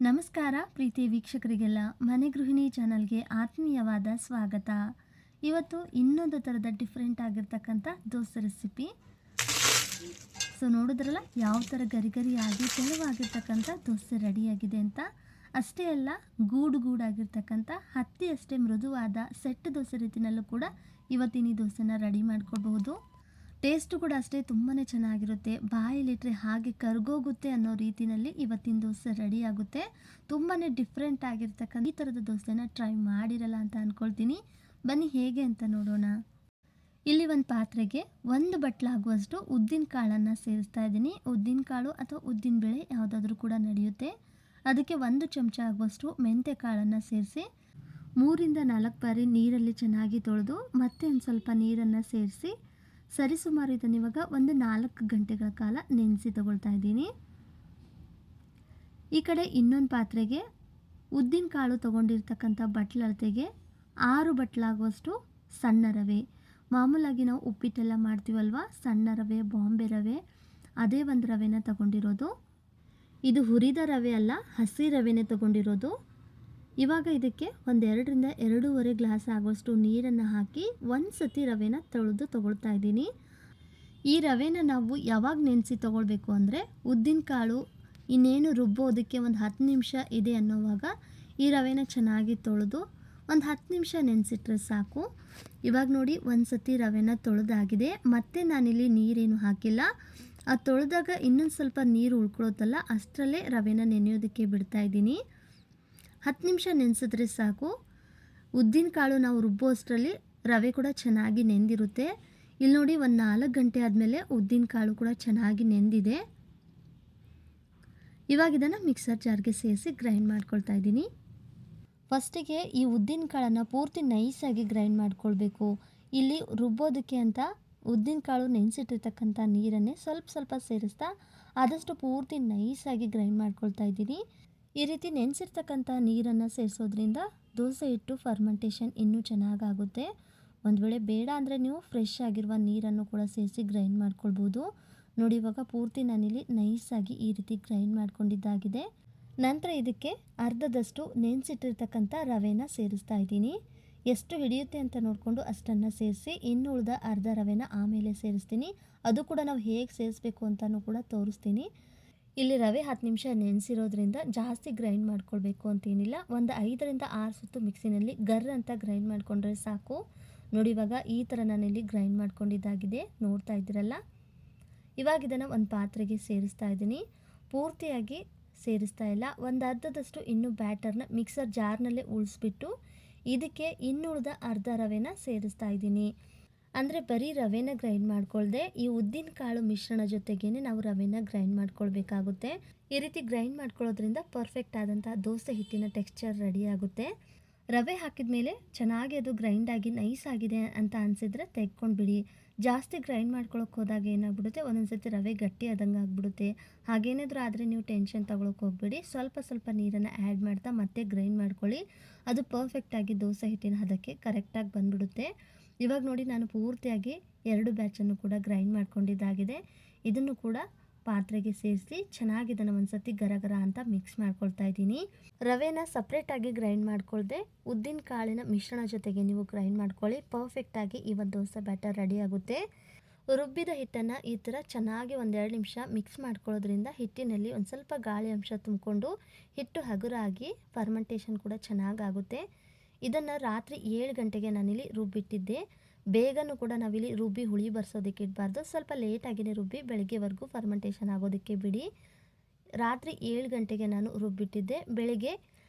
ನಮಸ್ಕಾರ ಪ್ರೀತಿ ವೀಕ್ಷಕರಿಗೆಲ್ಲ ಮನೆ ಗೃಹಿಣಿ ಚಾನಲ್ಗೆ ಆತ್ಮೀಯವಾದ ಸ್ವಾಗತ. ಇವತ್ತು ಇನ್ನೊಂದು ಥರದ ಡಿಫ್ರೆಂಟ್ ಆಗಿರ್ತಕ್ಕಂಥ ದೋಸೆ ರೆಸಿಪಿ. ಸೊ ನೋಡಿದ್ರಲ್ಲ ಯಾವ ಥರ ಗರಿಗರಿಯಾಗಿ ತೆಳುವಾಗಿರ್ತಕ್ಕಂಥ ದೋಸೆ ರೆಡಿಯಾಗಿದೆ ಅಂತ. ಅಷ್ಟೇ ಅಲ್ಲ, ಗೂಡಾಗಿರ್ತಕ್ಕಂಥ ಹತ್ತಿಯಷ್ಟೇ ಮೃದುವಾದ ಸೆಟ್ ದೋಸೆ ರೀತಿಯಲ್ಲೂ ಕೂಡ ಇವತ್ತಿನ ಈ ದೋಸೆನ ರೆಡಿ ಮಾಡ್ಕೊಳ್ಬಹುದು. ಟೇಸ್ಟು ಕೂಡ ಅಷ್ಟೇ ತುಂಬಾ ಚೆನ್ನಾಗಿರುತ್ತೆ. ಬಾಯಲ್ಲಿಟ್ಟರೆ ಹಾಗೆ ಕರ್ಗೋಗುತ್ತೆ ಅನ್ನೋ ರೀತಿಯಲ್ಲಿ ಇವತ್ತಿನ ದೋಸೆ ರೆಡಿ ಆಗುತ್ತೆ. ತುಂಬಾ ಡಿಫ್ರೆಂಟ್ ಆಗಿರ್ತಕ್ಕಂಥ ಈ ಥರದ ದೋಸೆನ ಟ್ರೈ ಮಾಡಿರಲ್ಲ ಅಂತ ಅಂದ್ಕೊಳ್ತೀನಿ. ಬನ್ನಿ ಹೇಗೆ ಅಂತ ನೋಡೋಣ. ಇಲ್ಲಿ ಒಂದು ಪಾತ್ರೆಗೆ 1 ಬಟ್ಲಾಗುವಷ್ಟು ಉದ್ದಿನ ಕಾಳನ್ನು ಸೇರಿಸ್ತಾ ಇದ್ದೀನಿ. ಉದ್ದಿನ ಕಾಳು ಅಥವಾ ಉದ್ದಿನ ಬೇಳೆ ಯಾವುದಾದ್ರೂ ಕೂಡ ನಡೆಯುತ್ತೆ. ಅದಕ್ಕೆ 1 ಚಮಚ ಆಗುವಷ್ಟು ಮೆಂತ್ಯ ಕಾಳನ್ನು ಸೇರಿಸಿ 3ರಿಂದ 4 ಬಾರಿ ನೀರಲ್ಲಿ ಚೆನ್ನಾಗಿ ತೊಳೆದು ಮತ್ತೆ ಒಂದು ಸ್ವಲ್ಪ ನೀರನ್ನು ಸೇರಿಸಿ ಸರಿಸುಮಾರು ಇದನ್ನು ಇವಾಗ ಒಂದು 4 ಗಂಟೆಗಳ ಕಾಲ ನೆನೆಸಿ ತಗೊಳ್ತಾ ಇದ್ದೀನಿ. ಈ ಕಡೆ ಇನ್ನೊಂದು ಪಾತ್ರೆಗೆ ಉದ್ದಿನ ಕಾಳು ತೊಗೊಂಡಿರ್ತಕ್ಕಂಥ ಬಟ್ಲಳತೆಗೆ 6 ಬಟ್ಲಾಗುವಷ್ಟು ಸಣ್ಣ ರವೆ. ಮಾಮೂಲಾಗಿ ನಾವು ಉಪ್ಪಿಟ್ಟೆಲ್ಲ ಮಾಡ್ತೀವಲ್ವ, ಸಣ್ಣ ರವೆ, ಬಾಂಬೆ ರವೆ, ಅದೇ ಒಂದು ರವೆನ ತಗೊಂಡಿರೋದು. ಇದು ಹುರಿದ ರವೆ ಅಲ್ಲ, ಹಸಿ ರವೆನೇ ತಗೊಂಡಿರೋದು. ಇವಾಗ ಇದಕ್ಕೆ 2ರಿಂದ 2.5 ಗ್ಲಾಸ್ ಆಗುವಷ್ಟು ನೀರನ್ನು ಹಾಕಿ ಒಂದು ಸತಿ ರವೆನ ತೊಳೆದು ತೊಗೊಳ್ತಾ ಇದ್ದೀನಿ. ಈ ರವೆನ ನಾವು ಯಾವಾಗ ನೆನೆಸಿ ತೊಗೊಳ್ಬೇಕು ಅಂದರೆ, ಉದ್ದಿನ ಕಾಳು ಇನ್ನೇನು ರುಬ್ಬೋದಕ್ಕೆ ಒಂದು 10 ನಿಮಿಷ ಇದೆ ಅನ್ನೋವಾಗ ಈ ರವೆನ ಚೆನ್ನಾಗಿ ತೊಳೆದು ಒಂದು 10 ನಿಮಿಷ ನೆನೆಸಿಟ್ರೆ ಸಾಕು. ಇವಾಗ ನೋಡಿ, ಒಂದು ಸತಿ ರವೆನ ತೊಳೆದಾಗಿದೆ. ಮತ್ತೆ ನಾನಿಲ್ಲಿ ನೀರೇನು ಹಾಕಿಲ್ಲ. ಅದು ತೊಳೆದಾಗ ಇನ್ನೊಂದು ಸ್ವಲ್ಪ ನೀರು ಉಳ್ಕೊಳ್ಳುತ್ತಲ್ಲ, ಅಷ್ಟರಲ್ಲೇ ರವೆನ ನೆನೆಯೋದಕ್ಕೆ ಬಿಡ್ತಾ ಇದ್ದೀನಿ. 10 ನಿಮಿಷ ನೆನೆಸಿದ್ರೆ ಸಾಕು. ಉದ್ದಿನ ಕಾಳು ನಾವು ರುಬ್ಬೋ ಅಷ್ಟರಲ್ಲಿ ರವೆ ಕೂಡ ಚೆನ್ನಾಗಿ ನೆಂದಿರುತ್ತೆ. ಇಲ್ಲಿ ನೋಡಿ, ಒಂದು 4 ಗಂಟೆ ಆದಮೇಲೆ ಉದ್ದಿನ ಕಾಳು ಕೂಡ ಚೆನ್ನಾಗಿ ನೆಂದಿದೆ. ಇವಾಗ ಇದನ್ನು ಮಿಕ್ಸರ್ ಜಾರ್ಗೆ ಸೇರಿಸಿ ಗ್ರೈಂಡ್ ಮಾಡ್ಕೊಳ್ತಾ ಇದ್ದೀನಿ. ಫಸ್ಟಿಗೆ ಈ ಉದ್ದಿನ ಕಾಳನ್ನು ಪೂರ್ತಿ ನೈಸಾಗಿ ಗ್ರೈಂಡ್ ಮಾಡ್ಕೊಳ್ಬೇಕು. ಇಲ್ಲಿ ರುಬ್ಬೋದಕ್ಕೆ ಅಂತ ಉದ್ದಿನ ಕಾಳು ನೆನೆಸಿಟ್ಟಿರ್ತಕ್ಕಂಥ ನೀರನ್ನೇ ಸ್ವಲ್ಪ ಸ್ವಲ್ಪ ಸೇರಿಸ್ತಾ ಆದಷ್ಟು ಪೂರ್ತಿ ನೈಸಾಗಿ ಗ್ರೈಂಡ್ ಮಾಡ್ಕೊಳ್ತಾ ಇದ್ದೀನಿ. ಈ ರೀತಿ ನೆನೆಸಿರ್ತಕ್ಕಂಥ ನೀರನ್ನು ಸೇರಿಸೋದ್ರಿಂದ ದೋಸೆ ಹಿಟ್ಟು ಫರ್ಮೆಂಟೇಷನ್ ಇನ್ನೂ ಚೆನ್ನಾಗಾಗುತ್ತೆ. ಒಂದು ವೇಳೆ ಬೇಡ ಅಂದರೆ ನೀವು ಫ್ರೆಶ್ ಆಗಿರುವ ನೀರನ್ನು ಕೂಡ ಸೇರಿಸಿ ಗ್ರೈಂಡ್ ಮಾಡ್ಕೊಳ್ಬೋದು. ನೋಡಿ, ಇವಾಗ ಪೂರ್ತಿ ನಾನಿಲ್ಲಿ ನೈಸಾಗಿ ಈ ರೀತಿ ಗ್ರೈಂಡ್ ಮಾಡ್ಕೊಂಡಿದ್ದಾಗಿದೆ. ನಂತರ ಇದಕ್ಕೆ ಅರ್ಧದಷ್ಟು ನೆನೆಸಿಟ್ಟಿರ್ತಕ್ಕಂಥ ರವೆನ ಸೇರಿಸ್ತಾ ಇದ್ದೀನಿ. ಎಷ್ಟು ಹಿಡಿಯುತ್ತೆ ಅಂತ ನೋಡಿಕೊಂಡು ಅಷ್ಟನ್ನು ಸೇರಿಸಿ ಇನ್ನು ಉಳಿದ ಅರ್ಧ ರವೆನ ಆಮೇಲೆ ಸೇರಿಸ್ತೀನಿ. ಅದು ಕೂಡ ನಾವು ಹೇಗೆ ಸೇರಿಸ್ಬೇಕು ಅಂತಲೂ ಕೂಡ ತೋರಿಸ್ತೀನಿ. ಇಲ್ಲಿ ರವೆ 10 ನಿಮಿಷ ನೆನೆಸಿರೋದ್ರಿಂದ ಜಾಸ್ತಿ ಗ್ರೈಂಡ್ ಮಾಡ್ಕೊಳ್ಬೇಕು ಅಂತೇನಿಲ್ಲ. ಒಂದು 5ರಿಂದ 6 ಸುತ್ತು ಮಿಕ್ಸಿನಲ್ಲಿ ಗರ್ ಅಂತ ಗ್ರೈಂಡ್ ಮಾಡಿಕೊಂಡ್ರೆ ಸಾಕು. ನೋಡಿ, ಇವಾಗ ಈ ಥರ ನಾನಿಲ್ಲಿ ಗ್ರೈಂಡ್ ಮಾಡ್ಕೊಂಡಿದ್ದಾಗಿದೆ, ನೋಡ್ತಾ ಇದ್ದೀರಲ್ಲ. ಇವಾಗ ಇದನ್ನು ಒಂದು ಪಾತ್ರೆಗೆ ಸೇರಿಸ್ತಾ ಇದ್ದೀನಿ. ಪೂರ್ತಿಯಾಗಿ ಸೇರಿಸ್ತಾ ಇಲ್ಲ. ಒಂದು ಅರ್ಧದಷ್ಟು ಇನ್ನೂ ಬ್ಯಾಟರ್ನ ಮಿಕ್ಸರ್ ಜಾರ್ನಲ್ಲೇ ಉಳಿಸ್ಬಿಟ್ಟು ಇದಕ್ಕೆ ಇನ್ನುಳಿದ ಅರ್ಧ ರವೆನ ಸೇರಿಸ್ತಾ ಇದ್ದೀನಿ. ಅಂದರೆ ಬರೀ ರವೆನ ಗ್ರೈಂಡ್ ಮಾಡ್ಕೊಳ್ದೆ ಈ ಉದ್ದಿನ ಕಾಳು ಮಿಶ್ರಣ ಜೊತೆಗೇ ನಾವು ರವೆನ ಗ್ರೈಂಡ್ ಮಾಡ್ಕೊಳ್ಬೇಕಾಗುತ್ತೆ. ಈ ರೀತಿ ಗ್ರೈಂಡ್ ಮಾಡ್ಕೊಳ್ಳೋದ್ರಿಂದ ಪರ್ಫೆಕ್ಟ್ ಆದಂಥ ದೋಸೆ ಹಿಟ್ಟಿನ ಟೆಕ್ಸ್ಚರ್ ರೆಡಿ ಆಗುತ್ತೆ. ರವೆ ಹಾಕಿದ ಮೇಲೆ ಚೆನ್ನಾಗಿ ಅದು ಗ್ರೈಂಡ್ ಆಗಿ ನೈಸ್ ಆಗಿದೆ ಅಂತ ಅನಿಸಿದ್ರೆ ತೆಗ್ಕೊಂಡು ಬಿಡಿ. ಜಾಸ್ತಿ ಗ್ರೈಂಡ್ ಮಾಡ್ಕೊಳ್ಳೋಕೆ ಹೋದಾಗ ಏನಾಗ್ಬಿಡುತ್ತೆ, ಒಂದೊಂದು ಸತಿ ರವೆ ಗಟ್ಟಿ ಆದಂಗೆ ಆಗಿಬಿಡುತ್ತೆ. ಹಾಗೇನಾದರೂ ಆದರೆ ನೀವು ಟೆನ್ಷನ್ ತೊಗೊಳಕ್ಕೆ ಹೋಗಬೇಡಿ. ಸ್ವಲ್ಪ ಸ್ವಲ್ಪ ನೀರನ್ನು ಆ್ಯಡ್ ಮಾಡ್ತಾ ಮತ್ತೆ ಗ್ರೈಂಡ್ ಮಾಡ್ಕೊಳ್ಳಿ. ಅದು ಪರ್ಫೆಕ್ಟಾಗಿ ದೋಸೆ ಹಿಟ್ಟಿನ ಹದಕ್ಕೆ ಕರೆಕ್ಟಾಗಿ ಬಂದ್ಬಿಡುತ್ತೆ. ಇವಾಗ ನೋಡಿ, ನಾನು ಪೂರ್ತಿಯಾಗಿ 2 ಬ್ಯಾಚನ್ನು ಕೂಡ ಗ್ರೈಂಡ್ ಮಾಡ್ಕೊಂಡಿದ್ದಾಗಿದೆ. ಇದನ್ನು ಕೂಡ ಪಾತ್ರೆಗೆ ಸೇರಿಸಿ ಚೆನ್ನಾಗಿ ಇದನ್ನು ಒಂದು ಸತಿ ಗರಗರ ಅಂತ ಮಿಕ್ಸ್ ಮಾಡ್ಕೊಳ್ತಾ ಇದ್ದೀನಿ. ರವೆನ ಸಪ್ರೇಟಾಗಿ ಗ್ರೈಂಡ್ ಮಾಡ್ಕೊಳ್ದೆ ಉದ್ದಿನ ಕಾಳಿನ ಮಿಶ್ರಣ ಜೊತೆಗೆ ನೀವು ಗ್ರೈಂಡ್ ಮಾಡ್ಕೊಳ್ಳಿ. ಪರ್ಫೆಕ್ಟಾಗಿ ಈ ಒಂದು ದೋಸೆ ಬ್ಯಾಟರ್ ರೆಡಿ ಆಗುತ್ತೆ. ರುಬ್ಬಿದ ಹಿಟ್ಟನ್ನು ಈ ಥರ ಚೆನ್ನಾಗಿ 1-2 ನಿಮಿಷ ಮಿಕ್ಸ್ ಮಾಡ್ಕೊಳ್ಳೋದ್ರಿಂದ ಹಿಟ್ಟಿನಲ್ಲಿ ಒಂದು ಸ್ವಲ್ಪ ಗಾಳಿ ಅಂಶ ತುಂಬಿಕೊಂಡು ಹಿಟ್ಟು ಹಗುರಾಗಿ ಫರ್ಮೆಂಟೇಷನ್ ಕೂಡ ಚೆನ್ನಾಗಾಗುತ್ತೆ. ಇದನ್ನು ರಾತ್ರಿ 7 ಗಂಟೆಗೆ ನಾನಿಲ್ಲಿ ರುಬ್ಬಿಟ್ಟಿದ್ದೆ. ಬೇಗನೂ ಕೂಡ ನಾವಿಲ್ಲಿ ರುಬ್ಬಿ ಹುಳಿ ಬರ್ಸೋದಕ್ಕೆ ಇಡಬಾರ್ದು. ಸ್ವಲ್ಪ ಲೇಟಾಗಿಯೇ ರುಬ್ಬಿ ಬೆಳಗ್ಗೆವರೆಗೂ ಫರ್ಮೆಂಟೇಷನ್ ಆಗೋದಕ್ಕೆ ಬಿಡಿ. ರಾತ್ರಿ 7 ಗಂಟೆಗೆ ನಾನು ರುಬ್ಬಿಟ್ಟಿದ್ದೆ. ಬೆಳಗ್ಗೆ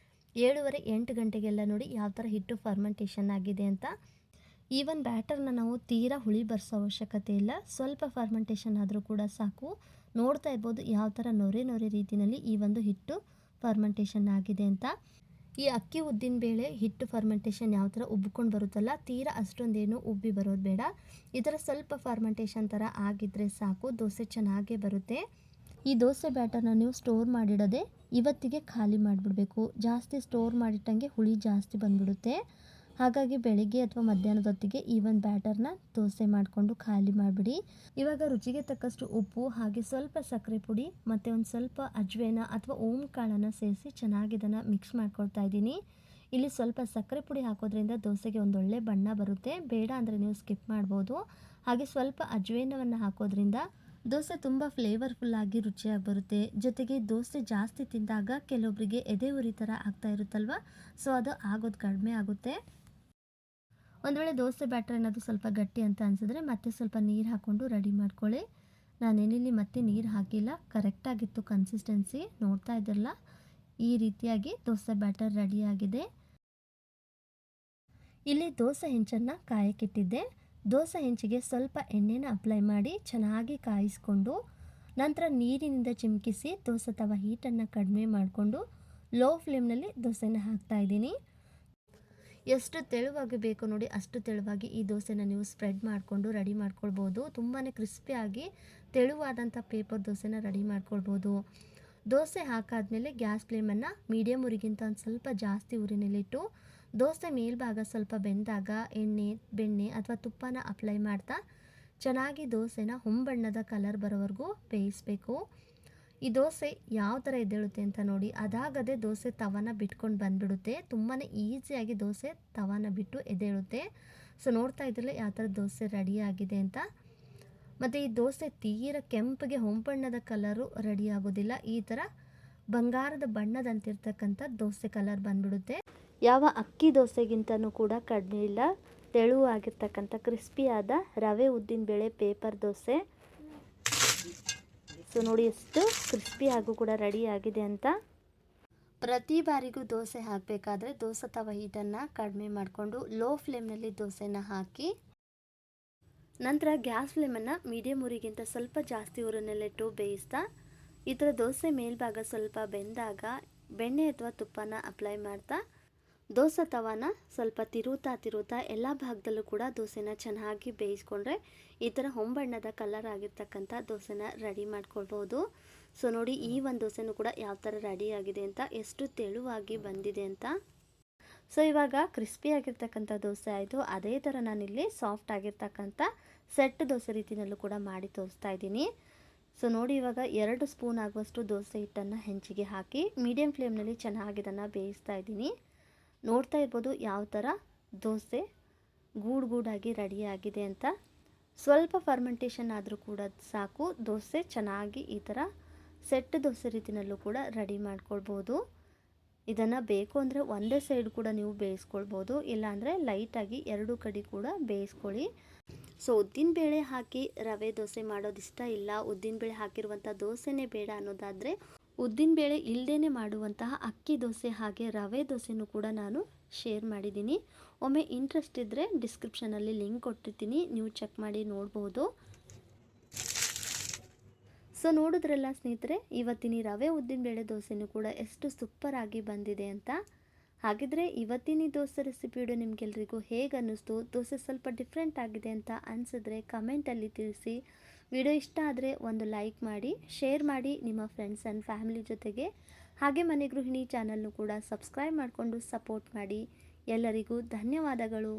7:30-8 ಗಂಟೆಗೆಲ್ಲ ನೋಡಿ ಯಾವ ಥರ ಹಿಟ್ಟು ಫರ್ಮೆಂಟೇಷನ್ ಆಗಿದೆ ಅಂತ. ಈ ಒಂದು ಬ್ಯಾಟರ್ನ ನಾವು ತೀರಾ ಹುಳಿ ಬರ್ಸೋ ಅವಶ್ಯಕತೆ ಇಲ್ಲ. ಸ್ವಲ್ಪ ಫರ್ಮೆಂಟೇಷನ್ ಆದರೂ ಕೂಡ ಸಾಕು. ನೋಡ್ತಾ ಇರ್ಬೋದು ಯಾವ ಥರ ನೊರೆ ರೀತಿಯಲ್ಲಿ ಈ ಒಂದು ಹಿಟ್ಟು ಫರ್ಮೆಂಟೇಷನ್ ಆಗಿದೆ ಅಂತ. ಈ ಅಕ್ಕಿ ಉದ್ದಿನ ಬೇಳೆ ಹಿಟ್ಟು ಫರ್ಮೆಂಟೇಷನ್ ಯಾವ ಥರ ಉಬ್ಕೊಂಡು ಬರುತ್ತಲ್ಲ, ತೀರಾ ಅಷ್ಟೊಂದೇನು ಉಬ್ಬಿ ಬರೋದು ಬೇಡ. ಈ ಥರ ಸ್ವಲ್ಪ ಫರ್ಮೆಂಟೇಷನ್ ಥರ ಆಗಿದ್ದರೆ ಸಾಕು, ದೋಸೆ ಚೆನ್ನಾಗೇ ಬರುತ್ತೆ. ಈ ದೋಸೆ ಬ್ಯಾಟರ್ನ ನೀವು ಸ್ಟೋರ್ ಮಾಡಿಡೋದೆ ಇವತ್ತಿಗೆ ಖಾಲಿ ಮಾಡಿಬಿಡಬೇಕು. ಜಾಸ್ತಿ ಸ್ಟೋರ್ ಮಾಡಿಟ್ಟಂಗೆ ಹುಳಿ ಜಾಸ್ತಿ ಬಂದುಬಿಡುತ್ತೆ. ಹಾಗಾಗಿ ಬೆಳಿಗ್ಗೆ ಅಥವಾ ಮಧ್ಯಾಹ್ನದ ಹೊತ್ತಿಗೆ ಈ ಒಂದು ಬ್ಯಾಟರ್ನ ದೋಸೆ ಮಾಡಿಕೊಂಡು ಖಾಲಿ ಮಾಡಿಬಿಡಿ. ಇವಾಗ ರುಚಿಗೆ ತಕ್ಕಷ್ಟು ಉಪ್ಪು ಹಾಗೆ ಸ್ವಲ್ಪ ಸಕ್ಕರೆ ಪುಡಿ ಮತ್ತು ಒಂದು ಸ್ವಲ್ಪ ಅಜ್ವೇನ ಅಥವಾ ಓಂ ಕಾಳನ್ನು ಸೇರಿಸಿ ಚೆನ್ನಾಗಿ ಇದನ್ನು ಮಿಕ್ಸ್ ಮಾಡ್ಕೊಳ್ತಾ ಇದ್ದೀನಿ. ಇಲ್ಲಿ ಸ್ವಲ್ಪ ಸಕ್ಕರೆ ಪುಡಿ ಹಾಕೋದ್ರಿಂದ ದೋಸೆಗೆ ಒಂದೊಳ್ಳೆ ಬಣ್ಣ ಬರುತ್ತೆ, ಬೇಡ ಅಂದರೆ ನೀವು ಸ್ಕಿಪ್ ಮಾಡ್ಬೋದು. ಹಾಗೆ ಸ್ವಲ್ಪ ಅಜ್ವೇನವನ್ನು ಹಾಕೋದ್ರಿಂದ ದೋಸೆ ತುಂಬ ಫ್ಲೇವರ್ಫುಲ್ಲಾಗಿ ರುಚಿಯಾಗಿ ಬರುತ್ತೆ. ಜೊತೆಗೆ ದೋಸೆ ಜಾಸ್ತಿ ತಿಂದಾಗ ಕೆಲವೊಬ್ಬರಿಗೆ ಎದೆ ಉರಿ ಥರ ಆಗ್ತಾ ಇರುತ್ತಲ್ವ, ಸೊ ಅದು ಆಗೋದು ಕಡಿಮೆ ಆಗುತ್ತೆ. ಒಂದು ವೇಳೆ ದೋಸೆ ಬ್ಯಾಟರ್ ಏನಾದರೂ ಸ್ವಲ್ಪ ಗಟ್ಟಿ ಅಂತ ಅನಿಸಿದ್ರೆ ಮತ್ತೆ ಸ್ವಲ್ಪ ನೀರು ಹಾಕ್ಕೊಂಡು ರೆಡಿ ಮಾಡ್ಕೊಳ್ಳಿ. ನಾನೇನಿಲ್ಲಿ ಮತ್ತೆ ನೀರು ಹಾಕಿಲ್ಲ, ಕರೆಕ್ಟಾಗಿತ್ತು ಕನ್ಸಿಸ್ಟೆನ್ಸಿ. ನೋಡ್ತಾ ಇದ್ರಲ್ಲ, ಈ ರೀತಿಯಾಗಿ ದೋಸೆ ಬ್ಯಾಟರ್ ರೆಡಿಯಾಗಿದೆ. ಇಲ್ಲಿ ದೋಸೆ ಹೆಂಚನ್ನು ಕಾಯಕ್ಕಿಟ್ಟಿದ್ದೆ. ದೋಸೆ ಹೆಂಚಿಗೆ ಸ್ವಲ್ಪ ಎಣ್ಣೆನ ಅಪ್ಲೈ ಮಾಡಿ ಚೆನ್ನಾಗಿ ಕಾಯಿಸ್ಕೊಂಡು ನಂತರ ನೀರಿನಿಂದ ಚಿಮುಕಿಸಿ ದೋಸೆ ತವ ಹೀಟನ್ನು ಕಡಿಮೆ ಮಾಡಿಕೊಂಡು ಲೋ ಫ್ಲೇಮ್ನಲ್ಲಿ ದೋಸೆನ ಹಾಕ್ತಾಯಿದ್ದೀನಿ. ಎಷ್ಟು ತೆಳುವಾಗಿ ಬೇಕು ನೋಡಿ ಅಷ್ಟು ತೆಳುವಾಗಿ ಈ ದೋಸೆನ ನೀವು ಸ್ಪ್ರೆಡ್ ಮಾಡಿಕೊಂಡು ರೆಡಿ ಮಾಡ್ಕೊಳ್ಬೋದು. ತುಂಬಾ ಕ್ರಿಸ್ಪಿಯಾಗಿ ತೆಳುವಾದಂಥ ಪೇಪರ್ ದೋಸೆನ ರೆಡಿ ಮಾಡ್ಕೊಳ್ಬೋದು. ದೋಸೆ ಹಾಕಾದ್ಮೇಲೆ ಗ್ಯಾಸ್ ಫ್ಲೇಮನ್ನು ಮೀಡಿಯಮ್ ಉರಿಗಿಂತ ಒಂದು ಸ್ವಲ್ಪ ಜಾಸ್ತಿ ಉರಿನಲ್ಲಿಟ್ಟು ದೋಸೆ ಮೇಲ್ಭಾಗ ಸ್ವಲ್ಪ ಬೆಂದಾಗ ಎಣ್ಣೆ, ಬೆಣ್ಣೆ ಅಥವಾ ತುಪ್ಪನ ಅಪ್ಲೈ ಮಾಡ್ತಾ ಚೆನ್ನಾಗಿ ದೋಸೆನ ಹೊಂಬಣ್ಣದ ಕಲರ್ ಬರೋವರೆಗೂ ಬೇಯಿಸಬೇಕು. ಈ ದೋಸೆ ಯಾವ ಥರ ಎದ್ದೇಳುತ್ತೆ ಅಂತ ನೋಡಿ, ಅದಾಗದೆ ದೋಸೆ ತವಾನ ಬಿಟ್ಕೊಂಡು ಬಂದುಬಿಡುತ್ತೆ. ತುಂಬಾ ಈಸಿಯಾಗಿ ದೋಸೆ ತವಾನ ಬಿಟ್ಟು ಎದ್ದೇಳುತ್ತೆ. ಸೊ ನೋಡ್ತಾ ಇದ್ರಲ್ಲ ಯಾವ ಥರ ದೋಸೆ ರೆಡಿಯಾಗಿದೆ ಅಂತ. ಮತ್ತು ಈ ದೋಸೆ ತೀರ ಕೆಂಪಗೆ ಹೊಂಬಣ್ಣದ ಕಲರು ರೆಡಿ ಆಗೋದಿಲ್ಲ, ಈ ಥರ ಬಂಗಾರದ ಬಣ್ಣದಂತಿರ್ತಕ್ಕಂಥ ದೋಸೆ ಕಲರ್ ಬಂದ್ಬಿಡುತ್ತೆ. ಯಾವ ಅಕ್ಕಿ ದೋಸೆಗಿಂತನೂ ಕೂಡ ಕಡಿಮೆ ಇಲ್ಲ, ತೆಳುವಾಗಿರ್ತಕ್ಕಂಥ ಕ್ರಿಸ್ಪಿಯಾದ ರವೆ ಉದ್ದಿನಬೇಳೆ ಪೇಪರ್ ದೋಸೆ. ಸೊ ನೋಡಿ ಎಷ್ಟು ಕ್ರಿಸ್ಪಿಯಾಗೂ ಕೂಡ ರೆಡಿ ಆಗಿದೆ ಅಂತ. ಪ್ರತಿ ಬಾರಿಗೂ ದೋಸೆ ಹಾಕಬೇಕಾದ್ರೆ ದೋಸೆ ತವ ಹೀಟನ್ನು ಕಡಿಮೆ ಮಾಡಿಕೊಂಡು ಲೋ ಫ್ಲೇಮ್ನಲ್ಲಿ ದೋಸೆನ ಹಾಕಿ ನಂತರ ಗ್ಯಾಸ್ ಫ್ಲೇಮನ್ನು ಮೀಡಿಯಮ್ ಉರಿಗಿಂತ ಸ್ವಲ್ಪ ಜಾಸ್ತಿ ಉರಿನಲ್ಲಿಟ್ಟು ಬೇಯಿಸ್ತಾ ಈ ಥರ ದೋಸೆ ಮೇಲ್ಭಾಗ ಸ್ವಲ್ಪ ಬೆಂದಾಗ ಬೆಣ್ಣೆ ಅಥವಾ ತುಪ್ಪನ ಅಪ್ಲೈ ಮಾಡ್ತಾ ದೋಸೆ ತವಾನ ಸ್ವಲ್ಪ ತಿರುತ್ತಾ ಎಲ್ಲ ಭಾಗದಲ್ಲೂ ಕೂಡ ದೋಸೆನ ಚೆನ್ನಾಗಿ ಬೇಯಿಸ್ಕೊಂಡ್ರೆ ಈ ಥರ ಹೊಂಬಣ್ಣದ ಕಲರ್ ಆಗಿರ್ತಕ್ಕಂಥ ದೋಸೆನ ರೆಡಿ ಮಾಡ್ಕೊಳ್ಬೋದು. ಸೊ ನೋಡಿ ಈ ಒಂದು ದೋಸೆನೂ ಕೂಡ ಯಾವ ಥರ ರೆಡಿ ಆಗಿದೆ ಅಂತ, ಎಷ್ಟು ತೆಳುವಾಗಿ ಬಂದಿದೆ ಅಂತ. ಸೊ ಇವಾಗ ಕ್ರಿಸ್ಪಿಯಾಗಿರ್ತಕ್ಕಂಥ ದೋಸೆ ಆಯಿತು. ಅದೇ ಥರ ನಾನಿಲ್ಲಿ ಸಾಫ್ಟ್ ಆಗಿರ್ತಕ್ಕಂಥ ಸೆಟ್ ದೋಸೆ ರೀತಿಯಲ್ಲೂ ಕೂಡ ಮಾಡಿ ತೋರಿಸ್ತಾ ಇದ್ದೀನಿ. ಸೊ ನೋಡಿ ಇವಾಗ 2 ಸ್ಪೂನ್ ಆಗುವಷ್ಟು ದೋಸೆ ಹಿಟ್ಟನ್ನು ಹೆಂಚಿಗೆ ಹಾಕಿ ಮೀಡಿಯಮ್ ಫ್ಲೇಮ್ನಲ್ಲಿ ಚೆನ್ನಾಗಿ ಇದನ್ನು ಬೇಯಿಸ್ತಾ ಇದ್ದೀನಿ. ನೋಡ್ತಾ ಇರ್ಬೋದು ಯಾವ ಥರ ದೋಸೆ ಗೂಡಾಗಿ ರೆಡಿಯಾಗಿದೆ ಅಂತ. ಸ್ವಲ್ಪ ಫರ್ಮೆಂಟೇಷನ್ ಆದರೂ ಕೂಡ ಸಾಕು, ದೋಸೆ ಚೆನ್ನಾಗಿ ಈ ಥರ ಸೆಟ್ ದೋಸೆ ರೀತಿಯಲ್ಲೂ ಕೂಡ ರೆಡಿ ಮಾಡ್ಕೊಳ್ಬೋದು. ಇದನ್ನು ಬೇಕು ಅಂದರೆ ಒಂದೇ ಸೈಡ್ ಕೂಡ ನೀವು ಬೇಯಿಸ್ಕೊಳ್ಬೋದು, ಇಲ್ಲಾಂದರೆ ಲೈಟಾಗಿ 2 ಕಡೆ ಕೂಡ ಬೇಯಿಸ್ಕೊಳ್ಳಿ. ಸೊ ಉದ್ದಿನಬೇಳೆ ಹಾಕಿ ರವೆ ದೋಸೆ ಮಾಡೋದಿಷ್ಟ ಇಲ್ಲ, ಉದ್ದಿನಬೇಳೆ ಹಾಕಿರುವಂಥ ದೋಸೆನೇ ಬೇಡ ಅನ್ನೋದಾದರೆ ಉದ್ದಿನಬೇಳೆ ಇಲ್ಲದೇ ಮಾಡುವಂತಹ ಅಕ್ಕಿ ದೋಸೆ ಹಾಗೆ ರವೆ ದೋಸೆನೂ ಕೂಡ ನಾನು ಶೇರ್ ಮಾಡಿದ್ದೀನಿ. ಒಮ್ಮೆ ಇಂಟ್ರೆಸ್ಟ್ ಇದ್ದರೆ ಡಿಸ್ಕ್ರಿಪ್ಷನಲ್ಲಿ ಲಿಂಕ್ ಕೊಟ್ಟಿರ್ತೀನಿ, ನೀವು ಚೆಕ್ ಮಾಡಿ ನೋಡ್ಬೋದು. ಸೊ ನೋಡಿದ್ರಲ್ಲ ಸ್ನೇಹಿತರೆ, ಇವತ್ತಿನ ರವೆ ಉದ್ದಿನಬೇಳೆ ದೋಸೆನೂ ಕೂಡ ಎಷ್ಟು ಸೂಪರಾಗಿ ಬಂದಿದೆ ಅಂತ. ಹಾಗಿದ್ರೆ ಇವತ್ತಿನ ದೋಸೆ ರೆಸಿಪಿ ವಿಡಿಯೋ ನಿಮಗೆಲ್ರಿಗೂ ಹೇಗೆ ಅನ್ನಿಸ್ತು, ದೋಸೆ ಸ್ವಲ್ಪ ಡಿಫ್ರೆಂಟ್ ಆಗಿದೆ ಅಂತ ಅನಿಸಿದ್ರೆ ಕಮೆಂಟಲ್ಲಿ ತಿಳಿಸಿ. ವಿಡಿಯೋ ಇಷ್ಟ ಆದರೆ ಒಂದು ಲೈಕ್ ಮಾಡಿ, ಶೇರ್ ಮಾಡಿ ನಿಮ್ಮ ಫ್ರೆಂಡ್ಸ್ ಆ್ಯಂಡ್ ಫ್ಯಾಮಿಲಿ ಜೊತೆಗೆ. ಹಾಗೆ ಮನೆ ಗೃಹಿಣಿ ಚಾನಲ್ನು ಕೂಡ ಸಬ್ಸ್ಕ್ರೈಬ್ ಮಾಡಿಕೊಂಡು ಸಪೋರ್ಟ್ ಮಾಡಿ. ಎಲ್ಲರಿಗೂ ಧನ್ಯವಾದಗಳು.